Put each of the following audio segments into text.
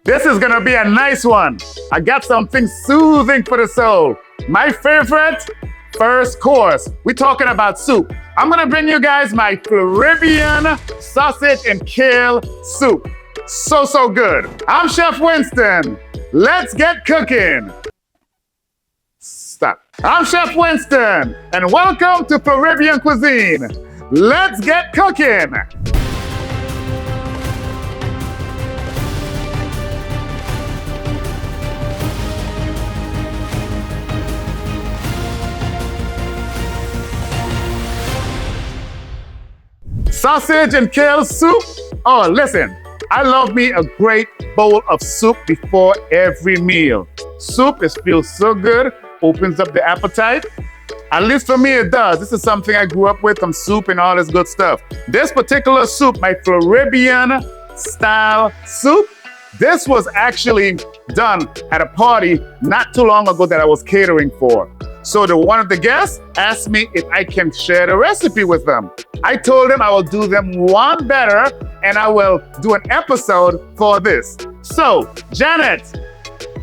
This is gonna be a nice one. I got something soothing for the soul. My favorite first course. We're talking about soup. I'm gonna bring you guys my Caribbean sausage and kale soup. So good. I'm Chef Winston. Let's get cooking. Stop. I'm Chef Winston, and welcome to Caribbean Cuisine. Let's get cooking. Sausage and kale soup. Oh, listen, I love me a great bowl of soup before every meal. Soup feels so good, opens up the appetite. At least for me it does. This is something I grew up with, some soup and all this good stuff. This particular soup, my Caribbean style soup, this was actually done at a party not too long ago that I was catering for. So one of the guests asked me if I can share the recipe with them. I told them I will do them one better and I will do an episode for this. So, Janet,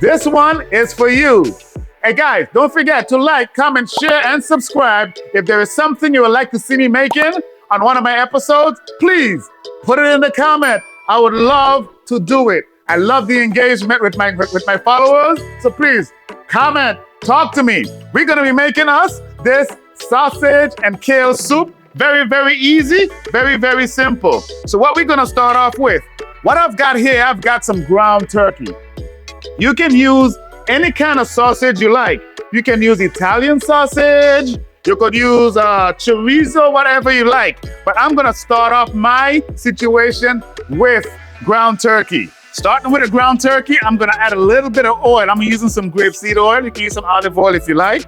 this one is for you. Hey guys, don't forget to like, comment, share, and subscribe. If there is something you would like to see me making on one of my episodes, please put it in the comment. I would love to do it. I love the engagement with my followers. So please comment, talk to me. We're gonna be making us this sausage and kale soup. Very easy, very simple. So what we're gonna start off with, what I've got here, I've got some ground turkey. You can use any kind of sausage you like. You can use Italian sausage, you could use chorizo, whatever you like. But I'm gonna start off my situation with ground turkey. Starting with a ground turkey, I'm gonna add a little bit of oil. I'm using some grapeseed oil. You can use some olive oil if you like.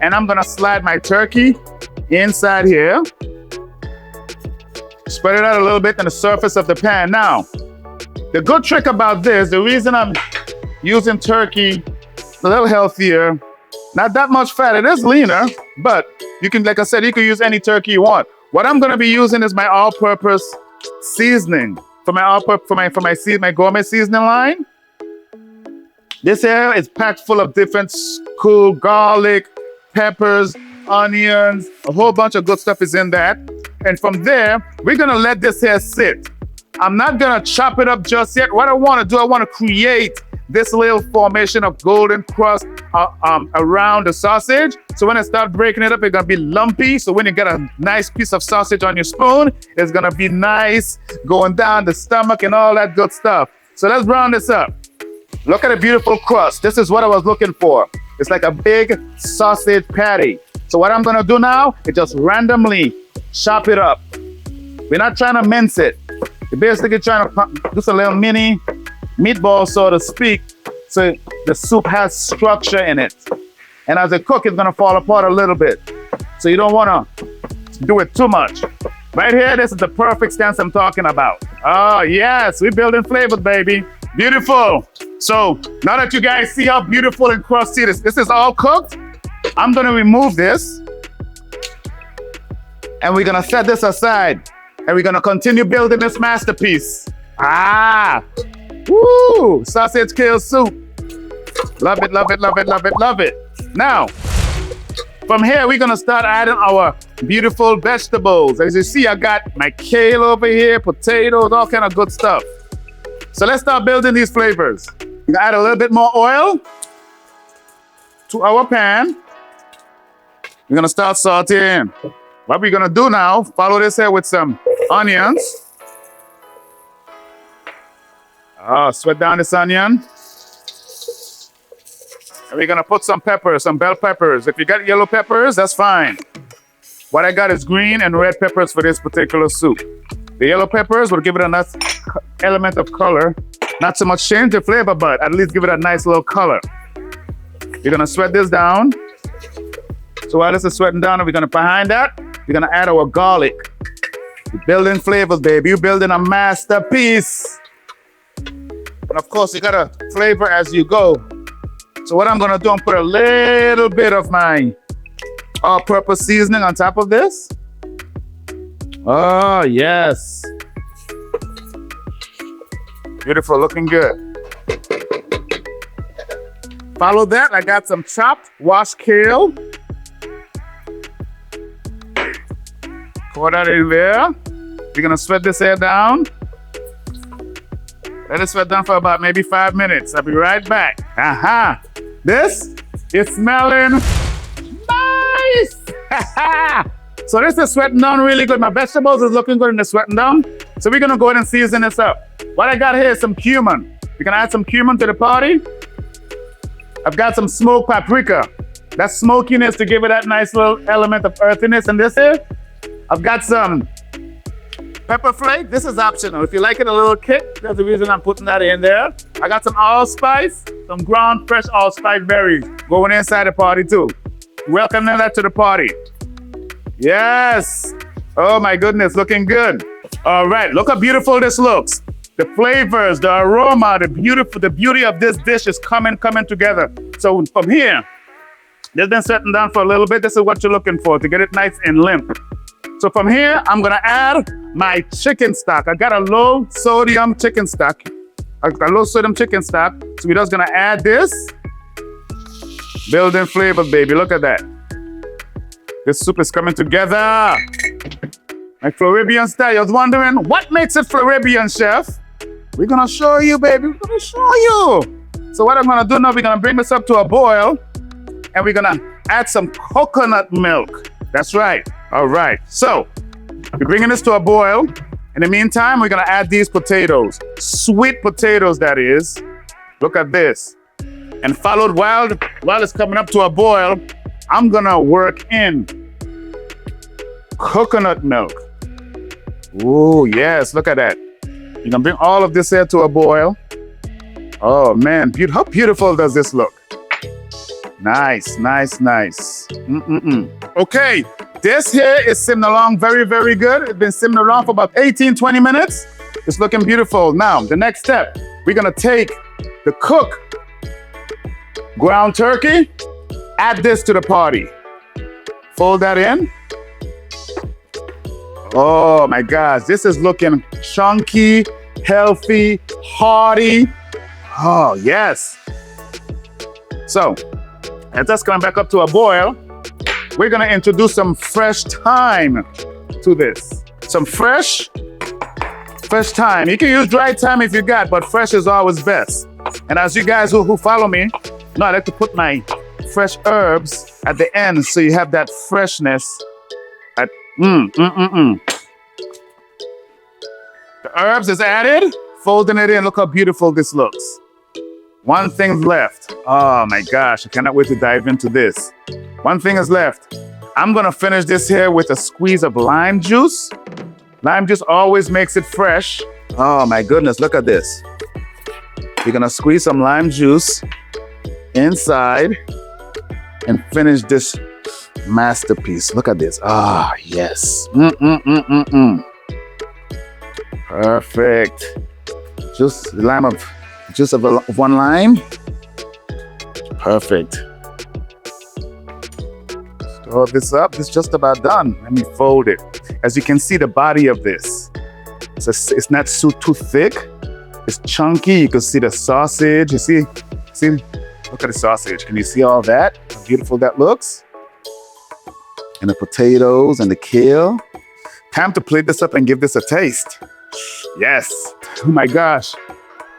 And I'm gonna slide my turkey inside here. Spread it out a little bit on the surface of the pan. Now, the good trick about this, the reason I'm using turkey a little healthier, not that much fat, it is leaner, but you can, like I said, you can use any turkey you want. What I'm gonna be using is my all-purpose seasoning for my gourmet seasoning line. This here is packed full of different cool garlic, peppers, onions, a whole bunch of good stuff is in that. And from there, we're gonna let this here sit. I'm not gonna chop it up just yet. What I wanna do, I wanna create this little formation of golden crust around the sausage. So when I start breaking it up, it's gonna be lumpy. So when you get a nice piece of sausage on your spoon, it's gonna be nice going down the stomach and all that good stuff. So let's brown this up. Look at the beautiful crust. This is what I was looking for. It's like a big sausage patty. So what I'm gonna do now is just randomly chop it up. We're not trying to mince it. We're basically trying to do a little mini meatball, so to speak, so the soup has structure in it. And as it cooks, it's gonna fall apart a little bit. So you don't wanna do it too much. Right here, this is the perfect stance I'm talking about. Oh yes, we're building flavors, baby. Beautiful. So now that you guys see how beautiful and crusty this is all cooked, I'm gonna remove this and we're gonna set this aside and we're gonna continue building this masterpiece. Woo! Sausage kale soup. Love it, love it, love it, love it, love it. Now, from here, we're gonna start adding our beautiful vegetables. As you see, I got my kale over here, potatoes, all kind of good stuff. So let's start building these flavors. We're gonna add a little bit more oil to our pan. We're gonna start sauteing. What we're gonna do now, follow this here with some onions. Sweat down this onion. And we're gonna put some peppers, some bell peppers. If you got yellow peppers, that's fine. What I got is green and red peppers for this particular soup. The yellow peppers will give it a nice element of color. Not so much change the flavor, but at least give it a nice little color. We're gonna sweat this down. So while this is sweating down, we're gonna, behind that, we're gonna add our garlic. We're building flavors, baby. You're building a masterpiece. And of course, you gotta flavor as you go. So what I'm gonna do, I'm put a little bit of my all-purpose seasoning on top of this. Oh, yes. Beautiful, looking good. Follow that, I got some chopped washed kale. Pour that in there. We're gonna sweat this hair down. Let it sweat down for about maybe 5 minutes. I'll be right back. Aha! This is smelling nice! So this is sweating down really good. My vegetables is looking good and they're sweating down. So we're gonna go ahead and season this up. What I got here is some cumin. We're gonna add some cumin to the party. I've got some smoked paprika. That smokiness to give it that nice little element of earthiness in this here. I've got some pepper flake. This is optional. If you like it a little kick, that's the reason I'm putting that in there. I got some allspice, some ground fresh allspice berries going inside the party too. Welcoming that to the party. Yes. Oh my goodness, looking good. All right, look how beautiful this looks. The flavors, the aroma, the beauty of this dish is coming together. So from here, this been sitting down for a little bit. This is what you're looking for to get it nice and limp. So from here, I'm gonna add my chicken stock. I got a low sodium chicken stock. So we're just gonna add this. Building flavor, baby, look at that. This soup is coming together. Like Floridian style. You was wondering, what makes it Floridian, chef? We're gonna show you, baby, we're gonna show you. So what I'm gonna do now, we're gonna bring this up to a boil and we're gonna add some coconut milk. That's right. All right, so we're bringing this to a boil. In the meantime, we're gonna add these potatoes. Sweet potatoes, that is. Look at this. And followed while it's coming up to a boil, I'm gonna work in coconut milk. Ooh, yes, look at that. You're gonna bring all of this here to a boil. Oh man, how beautiful does this look? Nice, nice, nice. Okay, this here is simming along very good. It's been simming along for about 18-20 minutes. It's looking beautiful. Now, the next step, we're gonna take the cooked ground turkey, add this to the party. Fold that in. Oh my gosh, this is looking chunky, healthy, hearty. Oh yes. So, as that's coming back up to a boil, we're gonna introduce some fresh thyme to this. Some fresh thyme. You can use dry thyme if you got, but fresh is always best. And as you guys who follow me, I like to put my fresh herbs at the end so you have that freshness. The herbs is added, folding it in. Look how beautiful this looks. One thing's left. Oh my gosh, I cannot wait to dive into this. One thing is left. I'm gonna finish this here with a squeeze of lime juice. Lime juice always makes it fresh. Oh my goodness, look at this. You're gonna squeeze some lime juice inside and finish this masterpiece. Look at this. Ah, yes. Perfect. Juice of one lime. Perfect. Store this up. It's just about done. Let me fold it. As you can see, the body of this, it's not too thick. It's chunky. You can see the sausage. You see, look at the sausage. Can you see all that? How beautiful that looks? And the potatoes and the kale. Time to plate this up and give this a taste. Yes. Oh my gosh.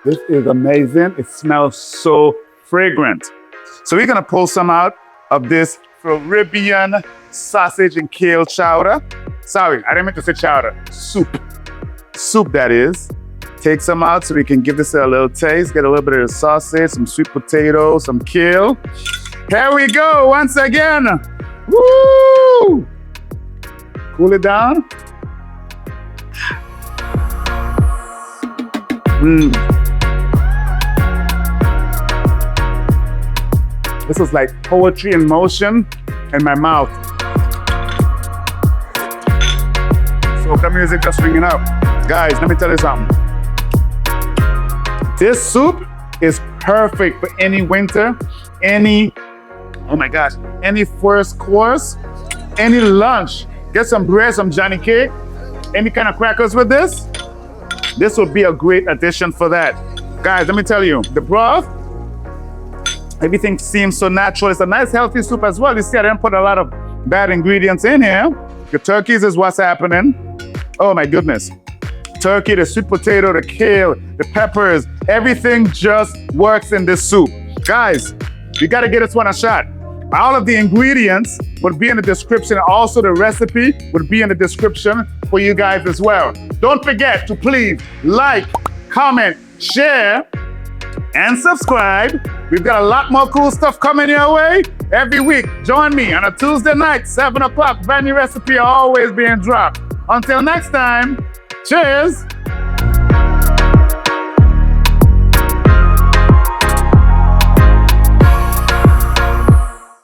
This is amazing. It smells so fragrant. So we're gonna pull some out of this Floridian sausage and kale chowder. Sorry, I didn't mean to say chowder. Soup. Soup, that is. Take some out so we can give this a little taste. Get a little bit of the sausage, some sweet potato, some kale. Here we go once again. Woo! Cool it down. This is like poetry in motion in my mouth. Soca music just ringing up. Guys, let me tell you something. This soup is perfect for any winter, any first course, any lunch. Get some bread, some Johnny cake, any kind of crackers with this. This would be a great addition for that. Guys, let me tell you, the broth Everything seems so natural. It's a nice healthy soup as well. You see, I didn't put a lot of bad ingredients in here. The turkeys is what's happening. Oh my goodness. Turkey, the sweet potato, the kale, the peppers, everything just works in this soup. Guys, you gotta give this one a shot. All of the ingredients would be in the description. Also, the recipe would be in the description for you guys as well. Don't forget to please like, comment, share, and subscribe. We've got a lot more cool stuff coming your way every week. Join me on a Tuesday night, 7 o'clock. Brand new recipe always being dropped. Until next time, cheers.